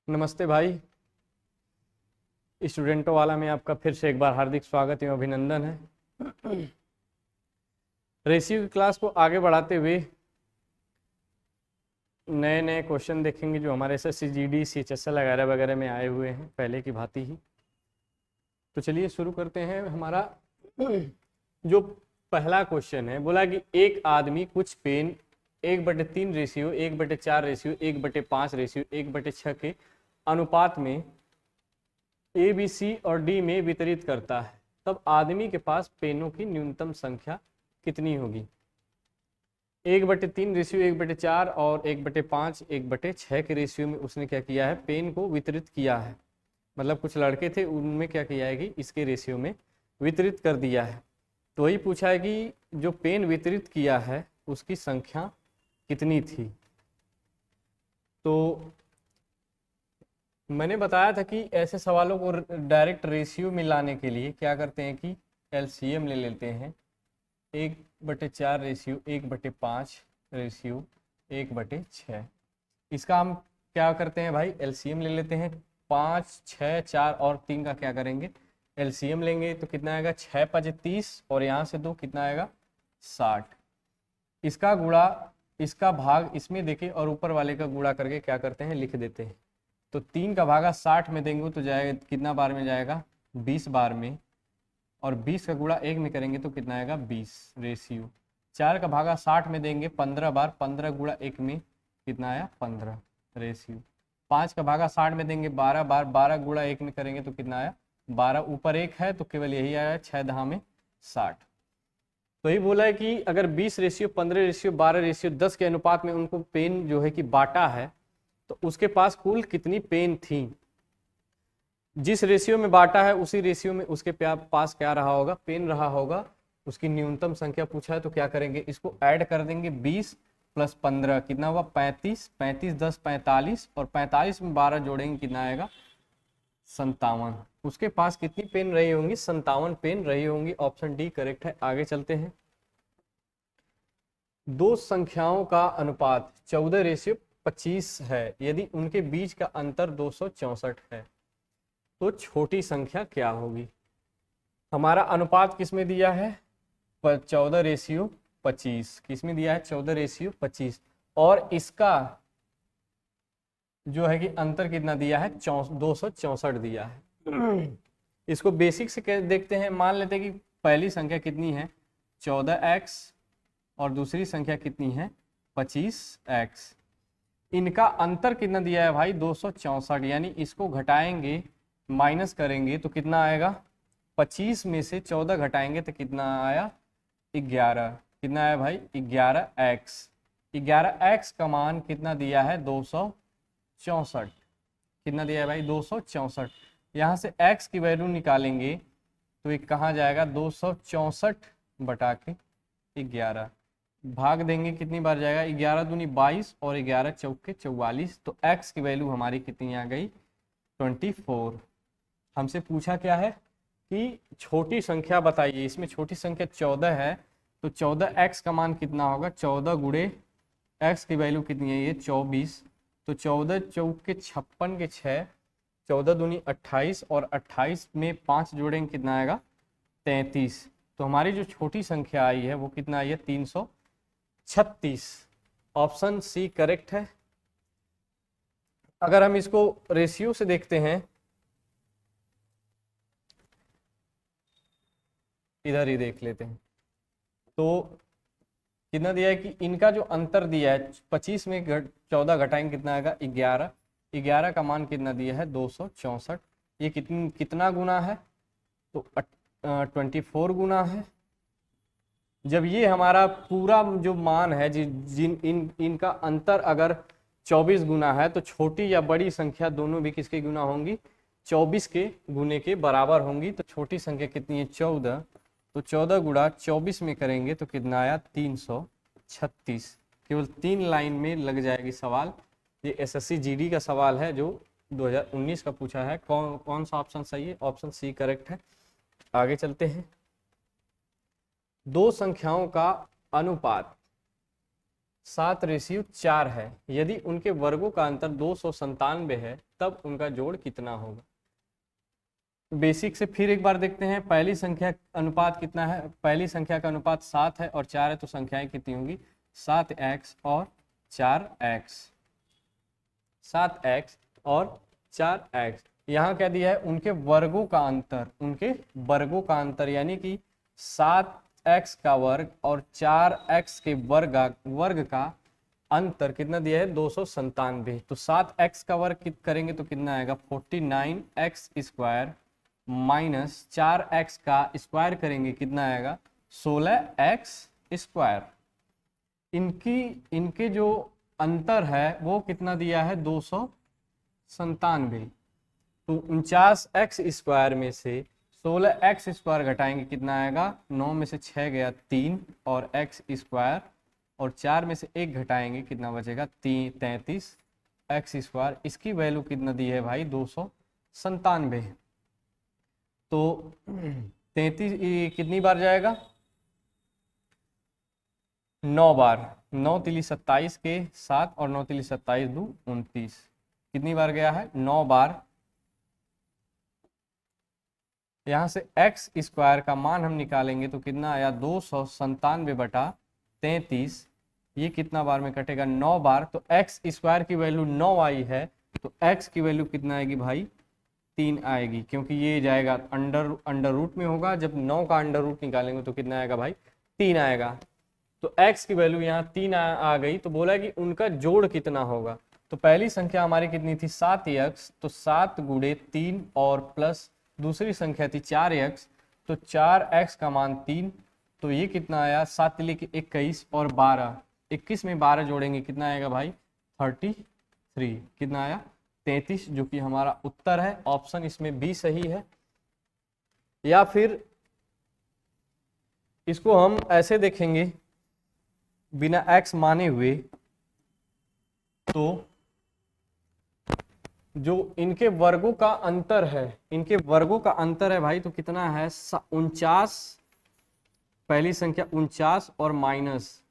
नमस्ते भाई। स्टूडेंटों वाला में आपका फिर से एक बार हार्दिक स्वागत एवं अभिनंदन है। रेशियो की क्लास को आगे बढ़ाते हुए नए नए क्वेश्चन देखेंगे जो हमारे एसएससी जीडी सीएचएसएल वगैरह वगैरह में आए हुए हैं पहले की भांति ही। तो चलिए शुरू करते हैं। हमारा जो पहला क्वेश्चन है, बोला कि एक आदमी कुछ पेन 1/3 रेशियो 1/4 रेशियो 1/5 रेशियो 1/6 के अनुपात में ए बी सी और डी में वितरित करता है, तब आदमी के पास पेनों की न्यूनतम संख्या कितनी होगी। 1/3 रेशियो 1/4 और 1/5 1/6 के रेशियो में उसने क्या किया है, पेन को वितरित किया है। मतलब कुछ लड़के थे, उनमें क्या किया है कि इसके रेशियो में वितरित कर दिया है। तो वही पूछा है कि जो पेन वितरित किया है उसकी संख्या कितनी थी। तो मैंने बताया था कि ऐसे सवालों को डायरेक्ट रेशियो में लाने के लिए क्या करते हैं कि एलसीएम ले लेते हैं। 1/4 रेशियो 1/5 रेशियो 1/6। इसका हम क्या करते हैं भाई, एलसीएम ले लेते हैं। 5, 6, 4 और 3 का क्या करेंगे, एलसीएम लेंगे तो कितना आएगा, 6 × 5 = 30 और यहाँ से 2 कितना आएगा, 60। इसका गुणा इसका भाग इसमें देके और ऊपर वाले का गुणा करके क्या करते हैं, लिख देते हैं। तो 3 का भागा 60 में देंगे तो जाएगा कितना बार में जाएगा, 20 बार में। और 20 का गुणा 1 में करेंगे तो कितना आएगा, 20 रेशियो। 4 का भागा 60 में देंगे 15 बार, 15 गुणा 1 में कितना आया, 15 रेशियो। 5 का भागा 60 में देंगे 12 बार, 12 गुणा 1 में करेंगे तो कितना आया, 12। ऊपर 1 है तो केवल यही आया, 6 दहा में 60। तो यही बोला है कि अगर 20 रेशियो 15 रेशियो 12 रेशियो 10 के अनुपात में उनको पेन जो है कि बांटा है, तो उसके पास कुल कितनी पेन थी। जिस रेशियो में बांटा है उसी रेशियो में उसके पास क्या रहा होगा, पेन रहा होगा। उसकी न्यूनतम संख्या पूछा है तो क्या करेंगे, इसको ऐड कर देंगे। 20 + 15 कितना हुआ, 35। 35 × 10 = 45 और 45 में 12 जोड़ेंगे कितना आएगा, 57। उसके पास कितनी पेन रही होंगी, 57 पेन रही होंगी। ऑप्शन डी करेक्ट है। आगे चलते हैं। दो संख्याओं का अनुपात 14:25 है, यदि उनके बीच का अंतर 264 है तो छोटी संख्या क्या होगी। हमारा अनुपात किसमें दिया है, 14:25। किसमें दिया है, 14:25। और इसका जो है कि अंतर कितना दिया है, 264 दिया है। इसको बेसिक से देखते हैं। मान लेते हैं कि पहली संख्या कितनी है, 14x और दूसरी संख्या कितनी है, 25x। इनका अंतर कितना दिया है भाई, 264। यानी इसको घटाएंगे, माइनस करेंगे तो कितना आएगा, 25 में से 14 घटाएंगे तो कितना आया, 11। कितना आया भाई, 11x। 11x का मान कितना दिया है, 264। कितना दिया है भाई, 264। यहाँ से x की वैल्यू निकालेंगे तो ये कहाँ जाएगा, 264 बटा के 11। भाग देंगे कितनी बार जाएगा, 11 दूनी 22 और 11 चौके 44। तो x की वैल्यू हमारी कितनी आ गई, 24। हमसे पूछा क्या है कि छोटी संख्या बताइए। इसमें छोटी संख्या 14 है तो 14x का मान कितना होगा, 14 गुणे x की वैल्यू कितनी है, ये 24। तो 14 चौके 56 के 6, 14 दूनी 28 और 28 में 5 जोड़ेंगे कितना आएगा, 33। तो हमारी जो छोटी संख्या आई है वो कितना आई है, 336। ऑप्शन सी करेक्ट है। अगर हम इसको रेशियो से देखते हैं, इधर ही देख लेते हैं। तो कितना दिया है कि इनका जो अंतर दिया है, 25 में 14 घटाएंगे कितना आएगा, 11। 11 का मान कितना दिया है, 264। ये कितना गुना है, तो 24 गुना है। जब ये हमारा पूरा जो मान है, इनका अंतर अगर 24 गुना है तो छोटी या बड़ी संख्या दोनों भी किसके गुना होंगी, 24 के गुने के बराबर होंगी। तो छोटी संख्या कितनी है, 14। तो 14 गुणा 24 में करेंगे तो कितना आया, 336। केवल 3 लाइन में लग जाएगी सवाल। ये एसएससी जीडी का सवाल है जो 2019 का पूछा है। कौन सा ऑप्शन सही है, ऑप्शन सी करेक्ट है। आगे चलते हैं। दो संख्याओं का अनुपात 7:4 है, यदि उनके वर्गों का अंतर 297 है तब उनका जोड़ कितना होगा। बेसिक से फिर एक बार देखते हैं। पहली संख्या अनुपात कितना है, पहली संख्या का अनुपात 7 है और 4 है, तो संख्याएं कितनी होंगी 7x और 4x, 7x और 4x। यहाँ क्या दिया है, उनके वर्गों का अंतर, उनके वर्गों का अंतर यानी कि 7x का वर्ग और 4x के वर्ग का अंतर कितना दिया है 297। तो 7x का वर्ग करेंगे तो कितना आएगा 49x स्क्वायर माइनस 4x का स्क्वायर करेंगे कितना आएगा 16x स्क्वायर। इनके जो अंतर है वो कितना दिया है 297। तो 49x स्क्वायर में से 16x स्क्वायर घटाएंगे कितना आएगा, 9 में से 6 गया 3 और x स्क्वायर, और 4 में से 1 घटाएंगे कितना बचेगा 33x स्क्वायर। इसकी वैल्यू कितना दी है भाई 297। तो 33 कितनी बार जाएगा 9 बार, 9 तिली 27 के 7 और 9 तिली 27 दू 29, कितनी बार गया है 9 बार। यहाँ से x स्क्वायर का मान हम निकालेंगे तो कितना आया 297/33, ये कितना बार में कटेगा 9 बार। तो x स्क्वायर की वैल्यू 9 आई है, तो x की वैल्यू कितना आएगी भाई 3 आएगी, क्योंकि ये जाएगा अंडर रूट में होगा। जब 9 का अंडर रूट निकालेंगे तो कितना आएगा भाई 3 आएगा। तो x की वैल्यू यहाँ 3 आ गई। तो बोला कि उनका जोड़ कितना होगा। तो पहली संख्या हमारी कितनी थी 7x, तो 7 गुणे 3 और प्लस दूसरी संख्या थी 4x, तो 4x का मान 3, तो ये कितना आया 7 तिली 21 और 12, 21 में 12 जोड़ेंगे कितना आएगा भाई 33, कितना आया 33, जो कि हमारा उत्तर है। ऑप्शन इसमें बी सही है। या फिर इसको हम ऐसे देखेंगे बिना x माने हुए, तो जो इनके वर्गों का अंतर है, इनके वर्गों का अंतर है भाई, तो कितना है 49, पहली संख्या 49 और माइनस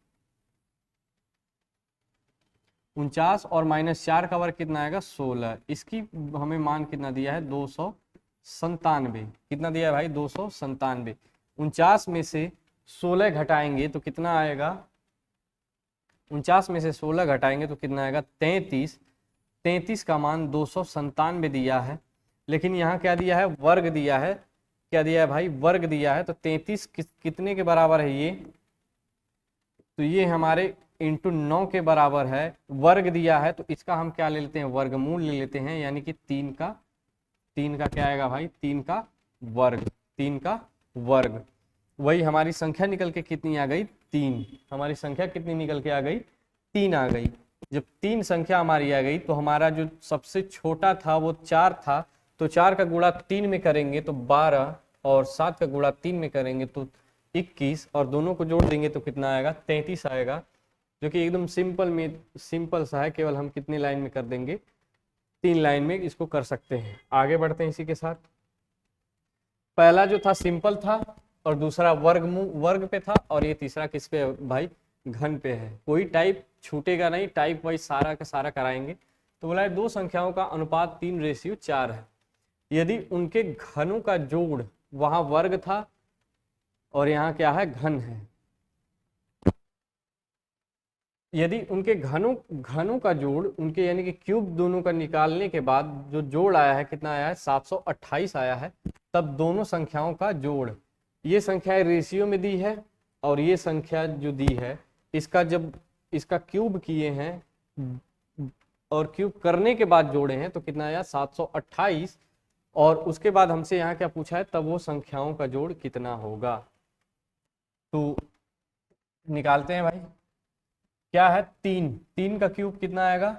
4 का वर्ग कितना आएगा 16। इसकी हमें मान कितना दिया है 297, कितना दिया है भाई 297। 49 में से 16 घटाएंगे तो कितना आएगा, 49 में से 16 घटाएंगे तो कितना आएगा 33, 33 का मान 297 दिया है। लेकिन यहाँ क्या दिया है वर्ग दिया है, क्या दिया है भाई वर्ग दिया है। तो 33 कितने के बराबर है ये, तो ये हमारे इंटू 9 के बराबर है, वर्ग दिया है। तो इसका हम क्या ले लेते हैं वर्गमूल ले लेते हैं, यानी कि 3 का क्या आएगा भाई 3 का वर्ग, 3 का वर्ग। वही हमारी संख्या निकल के कितनी आ गई 3, हमारी संख्या कितनी निकल के आ गई 3 आ गई। जब 3 संख्या हमारी आ गई तो हमारा जो सबसे छोटा था वो 4 था, तो 4 का गुणा 3 में करेंगे तो 12 और 7 का गुणा 3 में करेंगे तो 21 और दोनों को जोड़ देंगे तो कितना आएगा 33 आएगा, जो कि एकदम सिंपल सा है। केवल हम कितनी लाइन में कर देंगे 3 लाइन में इसको कर सकते हैं। आगे बढ़ते हैं इसी के साथ। पहला जो था सिंपल था और दूसरा वर्ग पे था, और ये तीसरा किस पे भाई घन पे है। कोई टाइप छूटेगा नहीं, टाइप वाइज सारा का सारा कराएंगे। तो बोला है दो संख्याओं का अनुपात 3:4 है, यदि उनके घनों का जोड़, वहां वर्ग था और यहाँ क्या है घन है, यदि उनके घनों का जोड़, उनके यानी कि क्यूब दोनों का निकालने के बाद जो जोड़ आया है कितना आया है 728 आया है, तब दोनों संख्याओं का जोड़, ये संख्याएं रेशियो में दी है और ये संख्या जो दी है इसका जब इसका क्यूब किए हैं और क्यूब करने के बाद जोड़े हैं तो कितना आया 728, और उसके बाद हमसे यहाँ क्या पूछा है तब वो संख्याओं का जोड़ कितना होगा। तो निकालते हैं भाई, क्या है 3 का क्यूब कितना आएगा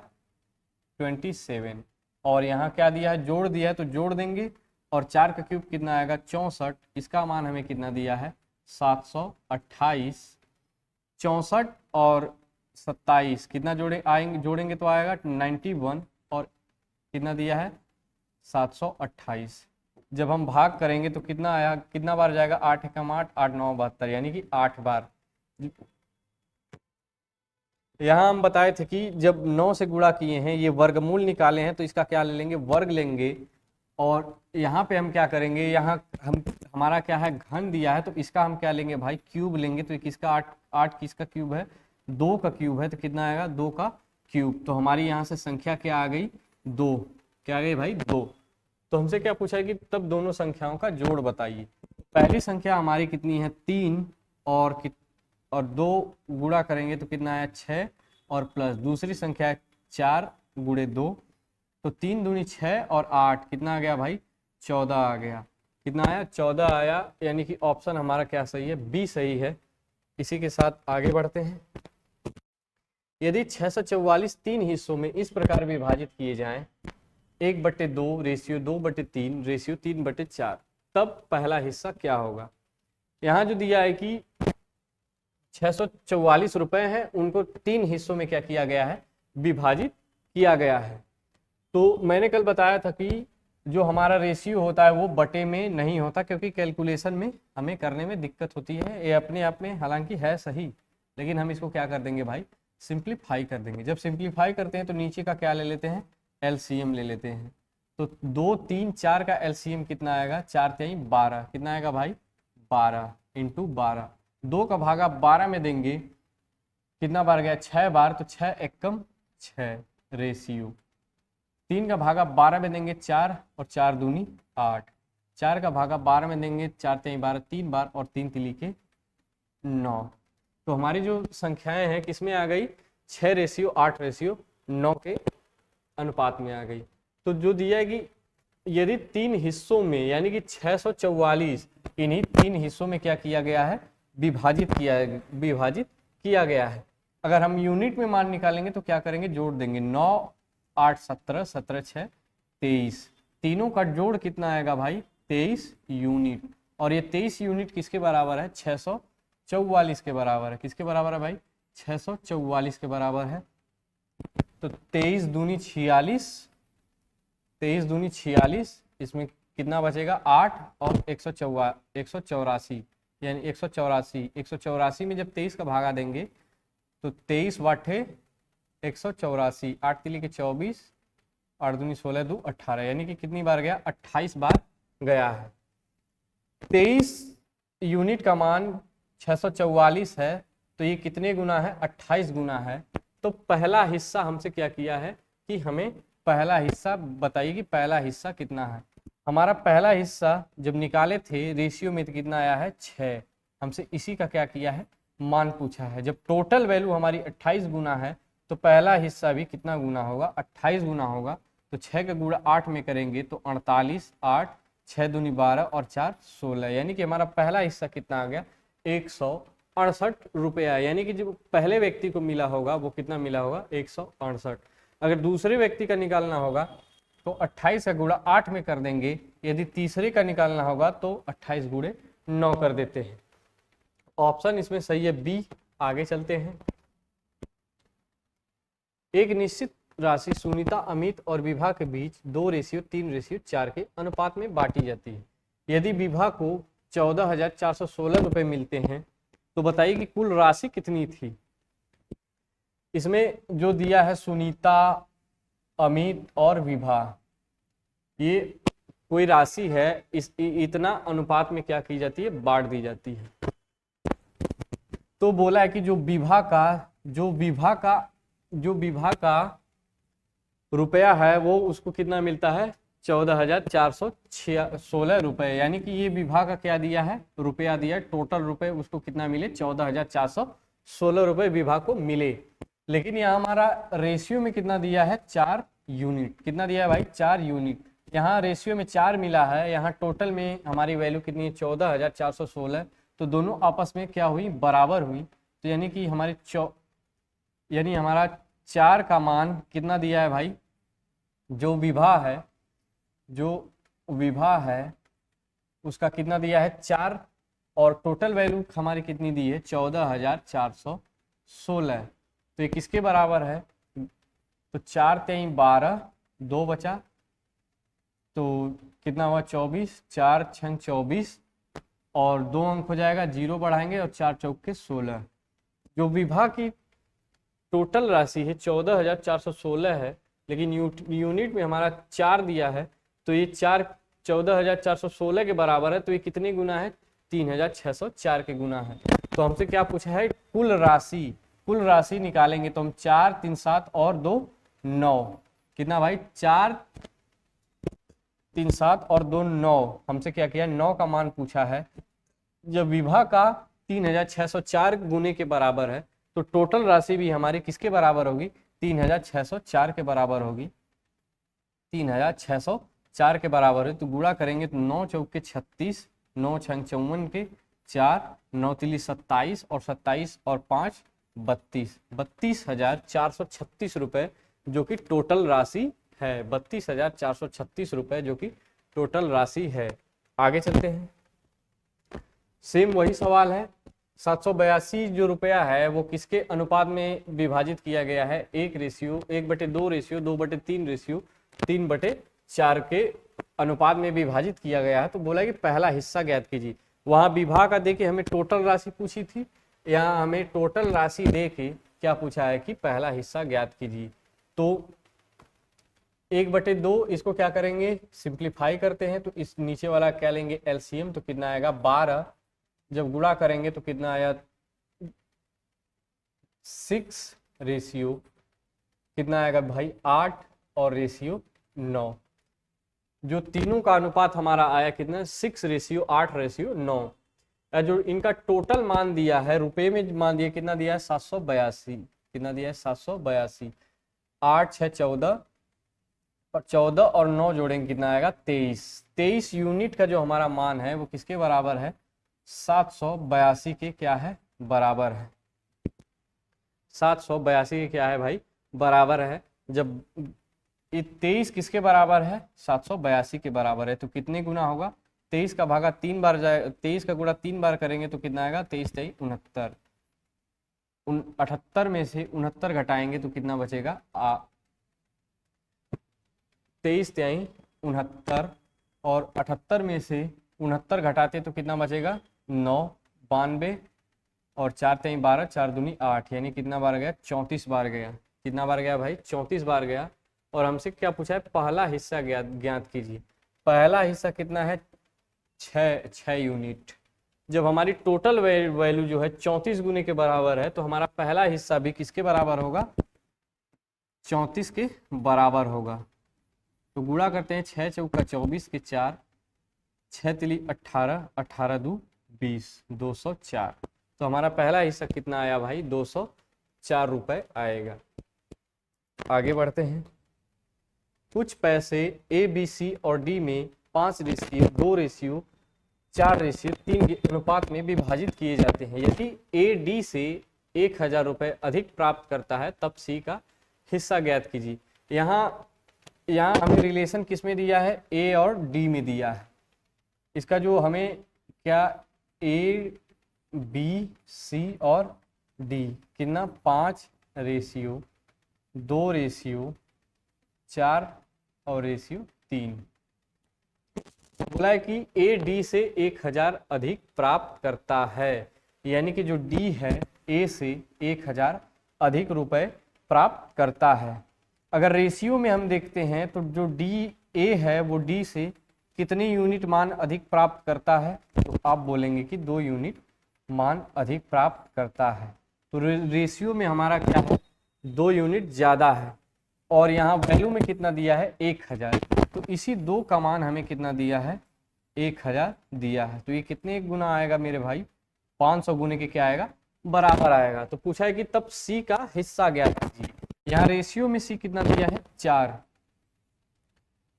27, और यहाँ क्या दिया है जोड़ दिया है तो जोड़ देंगे, और 4 का क्यूब कितना आएगा 64, इसका मान हमें कितना दिया है 728, 64 और 27 कितना जोड़ेंगे तो आएगा 91, और कितना दिया है 728। जब हम भाग करेंगे तो कितना आया, कितना बार जाएगा 8 एकम 8, 8 9 72, यानी कि 8 बार। यहाँ हम बताए थे कि जब 9 से गुणा किए हैं, ये वर्गमूल निकाले हैं, तो इसका क्या ले लेंगे, वर्ग लेंगे। और यहाँ पे हम क्या करेंगे, यहाँ हम हमारा क्या है, घन दिया है, तो इसका हम क्या लेंगे भाई, क्यूब लेंगे। तो किसका 8 किसका क्यूब है, 2 का क्यूब है, तो कितना आएगा, 2 का क्यूब। तो हमारी यहाँ से संख्या क्या आ गई, 2। क्या आ गई भाई, 2। तो हमसे क्या पूछा है कि तब दोनों संख्याओं का जोड़ बताइए। पहली संख्या हमारी कितनी है, 3, और 2 गुणा करेंगे तो कितना आया, 6, और प्लस दूसरी संख्या है 4 गुणे 2, तो 3 दूनी 6 और 8 कितना आ गया भाई, 14 आ गया। कितना आया, 14 आया। यानी कि ऑप्शन हमारा क्या सही है, बी सही है। इसी के साथ आगे बढ़ते हैं। यदि 644 3 हिस्सों में इस प्रकार विभाजित किए जाएं, 1/2 रेशियो 2/3 रेशियो 3/4, तब पहला हिस्सा क्या होगा। यहाँ जो दिया है कि 644 रुपए हैं, उनको 3 हिस्सों में क्या किया गया है, विभाजित किया गया है। तो मैंने कल बताया था कि जो हमारा रेशियो होता है वो बटे में नहीं होता, क्योंकि कैलकुलेशन में हमें करने में दिक्कत होती है। ये अपने आप में हालांकि है सही, लेकिन हम इसको क्या कर देंगे भाई, सिंप्लीफाई कर देंगे। जब सिंप्लीफाई करते हैं तो नीचे का क्या ले लेते हैं, एलसीएम ले लेते हैं। तो 2 3 4 का एलसीएम कितना आएगा, 4 3 12, कितना आएगा भाई, 12 × 12। 2 का भागा 12 में देंगे, कितना बार गया, 6 बार, तो 6 एकम 6 रेशियो। 3 का भागा 12 में देंगे 4, और 4 दूनी 8। 4 का भागा 12 में देंगे, 4 3 12, 3 बार, और 3 तिली के 9। तो हमारी जो संख्याएं हैं किसमें आ गई, 6 रेशियो 8 रेशियो 9 के अनुपात में आ गई। तो जो दिया है कि यदि 3 हिस्सों में, यानी कि 644 इन्हीं 3 हिस्सों में क्या किया गया है, विभाजित किया गया है। अगर हम यूनिट में मान निकालेंगे तो क्या करेंगे, जोड़ देंगे। 9 8 17, 17 6 23, तीनों का जोड़ कितना आएगा भाई, 23 यूनिट। और ये 23 यूनिट किसके बराबर है, 644 के बराबर है। किसके बराबर है भाई, 644 के बराबर है। तो 23 दूनी 46, 23 दूनी 46, इसमें कितना बचेगा, 8 और 184, यानी 184 में जब 23 का भागा देंगे तो 23 वाटे 184, 8 तिली के 24, 8 दूनी 16, 2 18, यानी कि कितनी बार गया, 28 बार गया है। 23 यूनिट का मान 644 है, तो ये कितने गुना है, 28 गुना है। तो पहला हिस्सा हमसे क्या किया है कि हमें पहला हिस्सा बताइए कि पहला हिस्सा कितना है। हमारा पहला हिस्सा जब निकाले थे रेशियो में तो कितना आया है, 6। हमसे इसी का क्या किया है, मान पूछा है। जब टोटल वैल्यू हमारी 28 गुना है तो पहला हिस्सा भी कितना गुना होगा, 28 गुना होगा। तो 6 का गुणा 8 में करेंगे तो 48, 8 6 दूनी 12 और 4 16, यानी कि हमारा पहला हिस्सा कितना आ गया, 168 रुपया। यानी कि जो पहले व्यक्ति को मिला होगा वो कितना मिला होगा, 168। अगर दूसरे व्यक्ति का निकालना होगा तो 28 का गुणा 8 में कर देंगे। यदि तीसरे का निकालना होगा तो 28 गुणे 9 कर देते हैं। ऑप्शन इसमें सही है बी। आगे चलते हैं। एक निश्चित राशि सुनीता, अमित और विभा के बीच 2 रेशियो 3 रेशियो 4 के अनुपात में बांटी जाती है। यदि विभा को 14,416 रुपए मिलते हैं तो बताइए कि कुल राशि कितनी थी। इसमें जो दिया है सुनीता, अमित और विभा, ये कोई राशि है, इतना अनुपात में क्या की जाती है, बांट दी जाती है। तो बोला है कि जो विभा का रुपया है वो उसको कितना मिलता है, 14,416 रुपए। यानी कि ये विभा का क्या दिया है, रुपया दिया है। टोटल रुपए उसको कितना मिले, 14,416 रुपए विभा को मिले। लेकिन यहाँ हमारा रेशियो में कितना दिया है, 4 यूनिट। कितना दिया है भाई, 4 यूनिट। यहाँ रेशियो में 4 मिला है, यहाँ टोटल में हमारी वैल्यू कितनी है, 14,416। तो दोनों आपस में क्या हुई, बराबर हुई। तो यानी कि हमारे हमारा 4 का मान कितना दिया है भाई, जो विभा है उसका कितना दिया है, 4, और टोटल वैल्यू हमारी कितनी दी है, 14,416। तो ये किसके बराबर है, तो 4 3 12, 2 बचा तो कितना हुआ, 24, 4 6 24, और 2 अंक हो जाएगा, 0 बढ़ाएंगे और 4 चौके 16। जो विभा की टोटल राशि है 14,416 है, लेकिन यूनिट में हमारा 4 दिया है, तो ये 4 14,416 के बराबर है, तो ये कितने गुना है? 3,604 के गुना है। तो हमसे क्या पूछा है? कुल राशि निकालेंगे तो हम 4 3 7 और 2 9, कितना भाई? 4 3 7 और 2 9। हमसे क्या किया? 9 का मान पूछा है। जब विभा का 3,604 गुने के बराबर है, तो टोटल राशि भी हमारी किसके बराबर होगी? 3,604 के बराबर होगी। 3,604 के बराबर है, तो गुणा करेंगे तो 9 चौके 36, 9 छंग 54 के 4, 9 तिली 27 और 27 और 5 32, 32,436 रुपए जो कि टोटल राशि है। 32,436 रुपए जो कि टोटल राशि है। आगे चलते हैं, सेम वही सवाल है। 782 जो रुपया है वो किसके अनुपात में विभाजित किया गया है? 1:2 रेशियो 2/3 रेशियो 3/4 के अनुपात में विभाजित किया गया है। तो बोला कि पहला हिस्सा ज्ञात कीजिए। वहां विभाग का देके हमें टोटल राशि पूछी थी, यहाँ हमें टोटल राशि देके क्या पूछा है कि पहला हिस्सा ज्ञात कीजिए। तो 1/2 इसको क्या करेंगे? सिंप्लीफाई करते हैं, तो इस नीचे वाला क्या लेंगे? एलसीएम, तो कितना आएगा? 12। जब गुणा करेंगे तो कितना आया? 6 रेशियो कितना आएगा भाई? 8 और रेशियो 9। जो तीनों का अनुपात हमारा आया कितना? 6 रेशियो 8 रेशियो 9। जो इनका टोटल मान दिया है रुपए में मान दिया, कितना दिया है? 782। कितना दिया है? 782। 8 6 14 और 14 और 9 जोड़ेंगे कितना आएगा? 23। 23 यूनिट का जो हमारा मान है वो किसके बराबर है? 782 के क्या है? बराबर है। 782 के क्या है भाई? बराबर है। जब ये 23 किसके बराबर है? 782 के बराबर है, तो कितने गुना होगा? 23 का भागा 3 बार जाए, 23 का गुणा 3 बार करेंगे तो कितना आएगा? 23 23 69। 78 में से 69 घटाएंगे तो कितना बचेगा? 23 23 69 और 78 में से 69 घटाते तो कितना बचेगा? 9 92 और 4 3 12 4 दूनी 8, यानी कितना बार गया? 34 बार गया। कितना बार गया भाई? 34 बार गया। और हमसे क्या पूछा है? पहला हिस्सा ज्ञात कीजिए। पहला हिस्सा कितना है? 6 यूनिट। जब हमारी टोटल वैल्यू जो है 34 गुने के बराबर है, तो हमारा पहला हिस्सा भी किसके बराबर होगा? 34 के बराबर होगा। तो गुणा करते हैं, 6 चौका 24 के 4, 6 तिली 18, 18 दू 20, 204। तो हमारा पहला हिस्सा कितना आया भाई? 204 रुपए आएगा। आगे बढ़ते हैं। कुछ पैसे ए बी सी और डी में 5 रेशियो 2 रेशियो 4 रेशियो 3 के अनुपात में विभाजित किए जाते हैं। यदि ए डी से 1,000 रुपये अधिक प्राप्त करता है तब सी का हिस्सा ज्ञात कीजिए। यहाँ हमें रिलेशन किस में दिया है? ए और डी में दिया है। इसका जो हमें क्या ए बी सी और डी कितना? 5 रेशियो 2 रेशियो 4 और रेशियो 3। बोला है कि ए डी से 1,000 अधिक प्राप्त करता है, यानी कि जो डी है ए से 1,000 अधिक रुपए प्राप्त करता है। अगर रेशियो में हम देखते हैं तो जो डी ए है वो डी से कितनी यूनिट मान अधिक प्राप्त करता है? तो आप बोलेंगे कि 2 यूनिट मान अधिक प्राप्त करता है। तो रेशियो में हमारा क्या है? 2 यूनिट ज़्यादा है। और यहाँ वैल्यू में कितना दिया है? 1,000। तो इसी 2 का मान हमें कितना दिया है? 1,000 दिया है। तो ये कितने गुना आएगा मेरे भाई? 500 गुने के क्या आएगा? बराबर आएगा। तो पूछा है कि तब सी का हिस्सा ज्ञात कीजिए। यहाँ रेशियो में सी कितना दिया है? 4।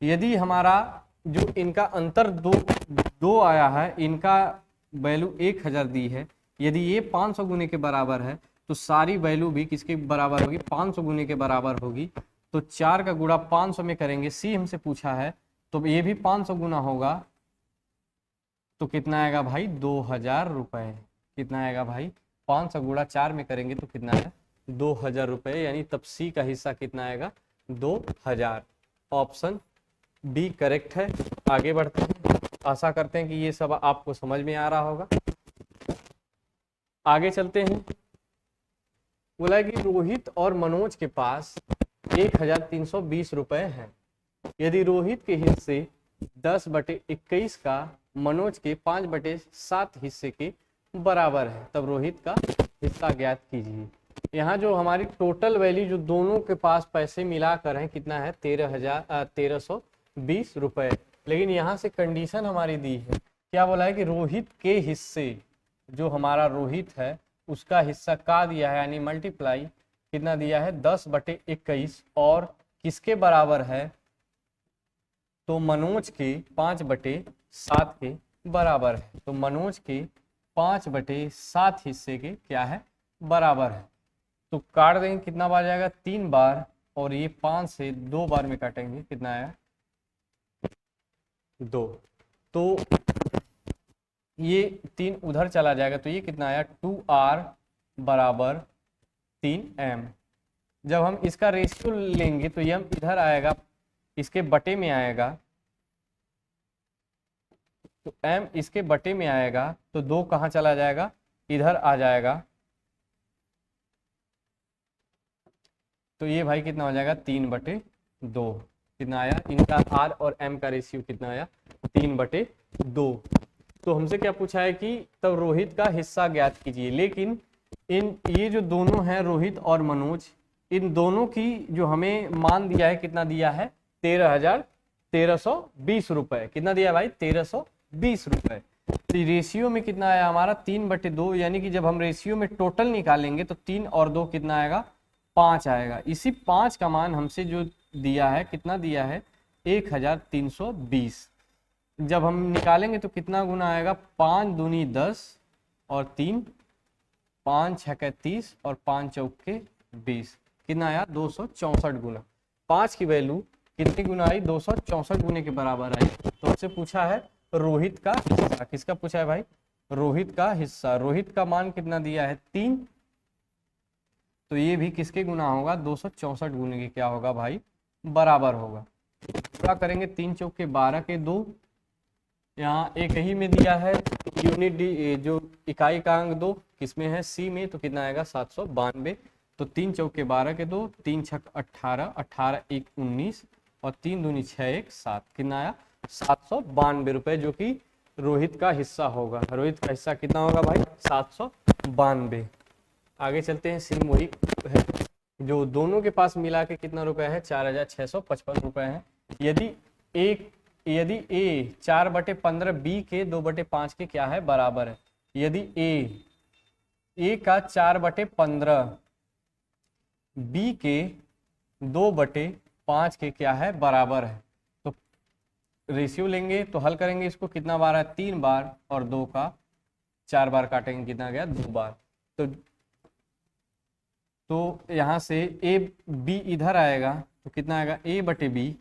यदि हमारा जो इनका अंतर दो आया है, इनका वैल्यू 1,000 दी है, यदि ये 500 गुने के बराबर है तो सारी वैल्यू भी किसके बराबर होगी? 500 गुने के बराबर होगी। तो 4 का गुणा 500 में करेंगे, सी हमसे पूछा है तो ये भी 500 गुना होगा, तो कितना आएगा भाई? 2,000 रुपये। कितना आएगा भाई? 500 गुणा 4 में करेंगे तो कितना है? 2,000 रुपये। यानी तब सी का हिस्सा कितना आएगा? 2,000। ऑप्शन बी करेक्ट है। आगे बढ़ते हैं। आशा करते हैं कि ये सब आपको समझ में आ रहा होगा। आगे चलते हैं। बोला है कि रोहित और मनोज के पास 1320 रुपए हैं। यदि रोहित के हिस्से 10/21 का मनोज के 5/7 हिस्से के बराबर है, तब रोहित का हिस्सा ज्ञात कीजिए। यहाँ जो हमारी टोटल वैल्यू जो दोनों के पास पैसे मिलाकर है कितना है 1320 रुपए। लेकिन यहाँ से कंडीशन हमारी दी है, क्या बोला है कि रोहित के हिस्से, जो हमारा रोहित है उसका हिस्सा का दिया है, यानी मल्टीप्लाई कितना दिया है 10/21 और किसके बराबर है, तो मनोज के 5/7 के बराबर है। तो मनोज के 5/7 हिस्से के क्या है बराबर है। तो काट देंगे, कितना बार जाएगा 3 बार, और ये 5 से 2 बार में काटेंगे, कितना आया 2। तो ये 3 उधर चला जाएगा, तो ये कितना आया 2r बराबर 3m। जब हम इसका रेशियो लेंगे तो ये m इधर आएगा, इसके बटे में आएगा, तो m इसके बटे में आएगा, तो 2 कहाँ चला जाएगा, इधर आ जाएगा। तो ये भाई कितना हो जाएगा 3/2। कितना आया, इनका r और m का रेशियो कितना आया 3/2। तो हमसे क्या पूछा है कि तब रोहित का हिस्सा ज्ञात कीजिए। लेकिन इन ये जो दोनों हैं रोहित और मनोज, इन दोनों की जो हमें मान दिया है, कितना दिया है 1320 रुपए। कितना दिया है भाई 1320 रुपए। तो रेशियो में कितना आया हमारा 3/2, यानी कि जब हम रेशियो में टोटल निकालेंगे तो 3 और 2 कितना आएगा 5 आएगा। इसी 5 का मान हमसे जो दिया है, कितना दिया है 1320। जब हम निकालेंगे तो कितना गुना आएगा, 5 दूनी 10 और 3 5 6 30 और 5 चौके 20। कितना आया 264 गुना। 5 की वैल्यू कितनी गुना आई 264 गुने के बराबर आई। तो हमसे पूछा है रोहित का हिस्सा। किसका पूछा है भाई, रोहित का हिस्सा। रोहित का मान कितना दिया है 3, तो ये भी किसके गुना होगा 264 गुने के क्या होगा भाई बराबर होगा। क्या करेंगे 3 चौके 12 के 2, यहाँ एक ही में दिया है यूनिट डी, जो इकाई का अंक 2 किसमें है सी में, तो कितना आएगा 792। तो 3 चौके 12 के 2, 3 छक 18, 18 1 19 और 3 दूनी 6 1 7। कितना आया 792 रुपए, जो कि रोहित का हिस्सा होगा। रोहित का हिस्सा कितना होगा भाई 792। आगे चलते हैं, सेम वही है जो दोनों के पास मिला के कितना रुपए है 4655 रुपए है। यदि a 4/15 b के 2/5 के क्या है बराबर है। यदि a का 4/15 b के 2/5 के क्या है बराबर है, तो रेशियो लेंगे तो हल करेंगे इसको, कितना बार है 3 बार, और 2 का 4 बार काटेंगे, कितना गया 2 बार। तो यहाँ से a b इधर आएगा, तो कितना आएगा a/b।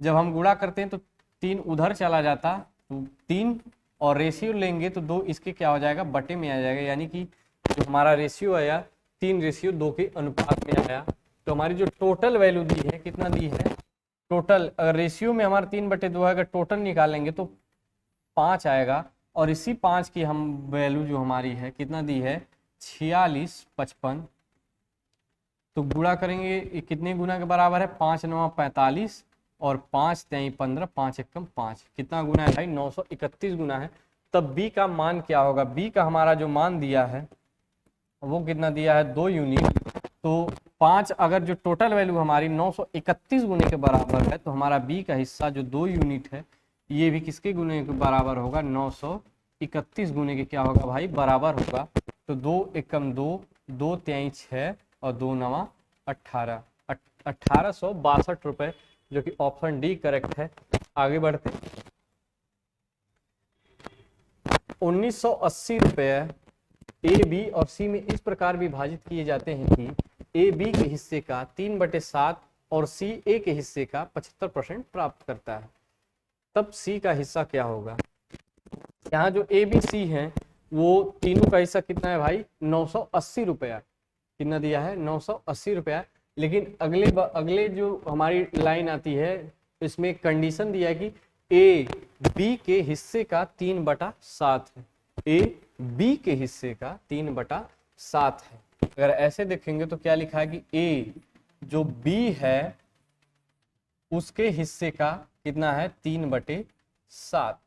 जब हम गुणा करते हैं तो 3 उधर चला जाता, तो 3 और रेशियो लेंगे तो 2 इसके क्या हो जाएगा बटे में आ जाएगा, यानी कि जो हमारा रेशियो आया 3:2 के अनुपात में आया। तो हमारी जो टोटल वैल्यू दी है, कितना दी है टोटल, अगर रेशियो में हमारा 3/2 है, अगर टोटल निकालेंगे तो 5 आएगा। और इसी 5 की हम वैल्यू जो हमारी है कितना दी है 4655। तो गुणा करेंगे, कितने गुना के बराबर है 5 9 45 और 5 3 15, 5 1 5। कितना गुना है भाई 931 गुना है। तब b का मान क्या होगा, b का हमारा जो मान दिया है वो कितना दिया है 2 यूनिट। तो 5 अगर जो टोटल वैल्यू हमारी 931 गुने के बराबर है, तो हमारा b का हिस्सा जो 2 यूनिट है ये भी किसके गुने के बराबर होगा 931 गुने के क्या होगा भाई बराबर होगा। तो 2 एकम 2, 2 3 6 और 2 9 18, 1862 रुपए, जो कि ऑप्शन डी करेक्ट है। आगे बढ़ते 1980 रुपए ए बी और सी में इस प्रकार विभाजित किए जाते हैं कि ए बी के हिस्से का 3/7 और सी ए के हिस्से का 75% प्राप्त करता है। तब सी का हिस्सा क्या होगा। यहाँ जो ए बी सी है वो तीनों का हिस्सा कितना है भाई 980 रुपया। कितना दिया है 980 रुपया। लेकिन अगले जो हमारी लाइन आती है इसमें कंडीशन दिया है कि ए बी के हिस्से का 3/7 है। ए बी के हिस्से का 3/7 है। अगर ऐसे देखेंगे तो क्या लिखा है कि ए जो बी है उसके हिस्से का कितना है 3/7।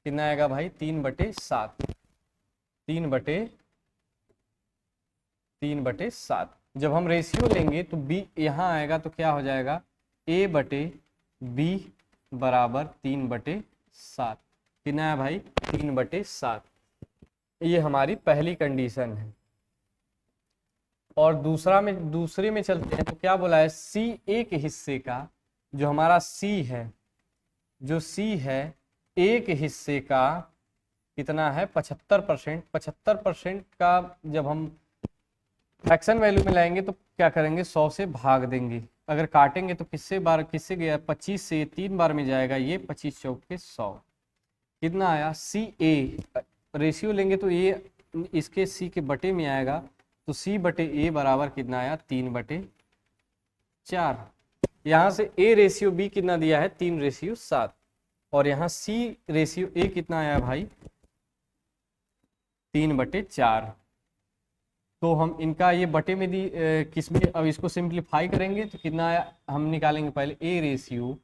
कितना आएगा भाई 3/7, 3/7। जब हम रेशियो लेंगे तो बी यहाँ आएगा तो क्या हो जाएगा A/B बराबर 3/7। कितना है भाई 3/7। ये हमारी पहली कंडीशन है। और दूसरे में चलते हैं तो क्या बोला है C एक हिस्से का, जो हमारा C है, जो C है एक हिस्से का कितना है 75%। 75% का जब हम फ्रैक्शन वैल्यू में लाएंगे तो क्या करेंगे 100 से भाग देंगे। अगर काटेंगे तो किससे गया 25 से 3 बार में जाएगा, ये 25 चौक के 100। कितना आया CA रेशियो लेंगे तो ये इसके C के बटे में आएगा, तो C/A बराबर कितना आया 3/4। यहाँ से A/B कितना दिया है 3/7 और यहाँ C/A कितना आया भाई 3/4। तो हम इनका ये बटे में किसमें अब इसको सिंप्लीफाई करेंगे तो कितना आया, हम निकालेंगे पहले A/B/C।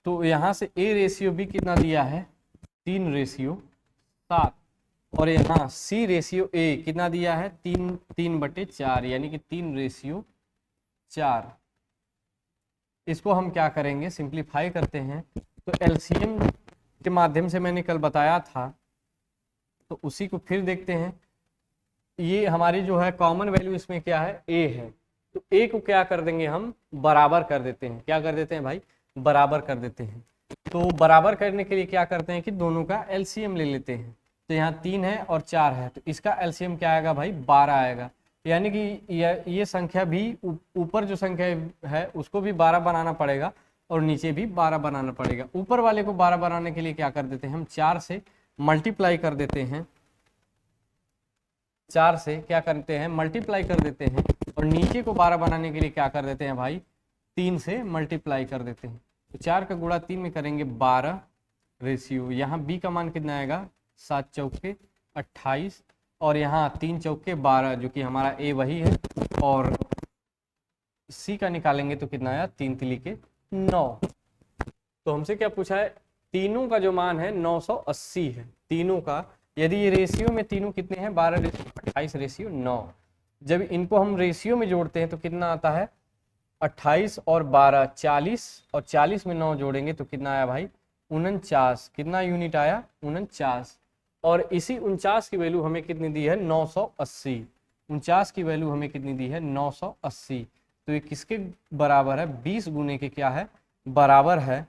तो यहाँ से A/B कितना दिया है 3/7 और यहाँ C/A कितना दिया है 3/4 यानी कि 3/4। इसको हम क्या करेंगे सिंप्लीफाई करते हैं तो एलसीएम के माध्यम से मैंने कल बताया था, तो उसी को फिर देखते हैं। ये हमारी जो है कॉमन वैल्यू इसमें क्या है A है, तो A को क्या कर देंगे हम बराबर कर देते हैं। क्या कर देते हैं भाई बराबर कर देते हैं। तो बराबर करने के लिए क्या करते हैं कि दोनों का एलसीएम ले लेते हैं। तो यहाँ 3 है और 4 है, तो इसका एलसीएम क्या आएगा भाई 12 आएगा। यानी कि ये संख्या भी ऊपर जो संख्या है उसको भी 12 बनाना पड़ेगा और नीचे भी 12 बनाना पड़ेगा। ऊपर वाले को 12 बनाने के लिए क्या कर देते हैं हम 4 से मल्टीप्लाई कर देते हैं। 4 से क्या करते हैं मल्टीप्लाई कर देते हैं और नीचे को 12 बनाने के लिए क्या कर देते हैं भाई 3 से मल्टीप्लाई कर देते हैं। तो 4 का गुणा 3 में करेंगे 12 रेशियो। यहाँ B का मान कितना आएगा 7 चौके 28 और यहाँ 3 चौके 12 जो कि हमारा A वही है और C का निकालेंगे तो कितना आया 3 तिली के 9। तो हमसे क्या पूछा है तीनों का जो मान है 980 है तीनों का। यदि ये रेशियो में तीनों कितने हैं 12/28/9। जब इनको हम रेशियो में जोड़ते हैं तो कितना आता है 28 और 12 40 और 40 में 9 जोड़ेंगे तो कितना आया भाई 49। कितना यूनिट आया 49। और इसी 49 की वैल्यू हमें कितनी दी है 980। 49 की वैल्यू हमें कितनी दी है 980। तो ये किसके बराबर है 20 गुने के क्या है बराबर है।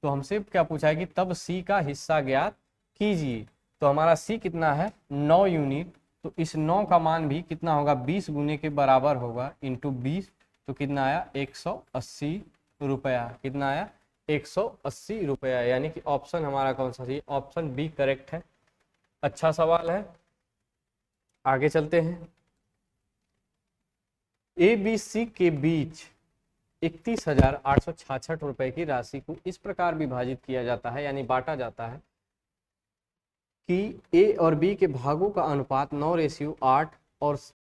तो हमसे क्या पूछा है कि तब C का हिस्सा ज्ञात कीजिए। तो हमारा C कितना है 9 यूनिट। तो इस 9 का मान भी कितना होगा 20 गुने के बराबर होगा इंटू 20। तो कितना आया 180 रुपया। कितना आया 180 रुपया। यानी कि ऑप्शन हमारा कौन सा थी ऑप्शन बी करेक्ट है। अच्छा सवाल है, आगे चलते हैं। ABC के बीच 31,866 रुपए की राशि को इस प्रकार विभाजित किया जाता है यानी बांटा जाता है कि A और B के भागों का अनुपात 9/8 और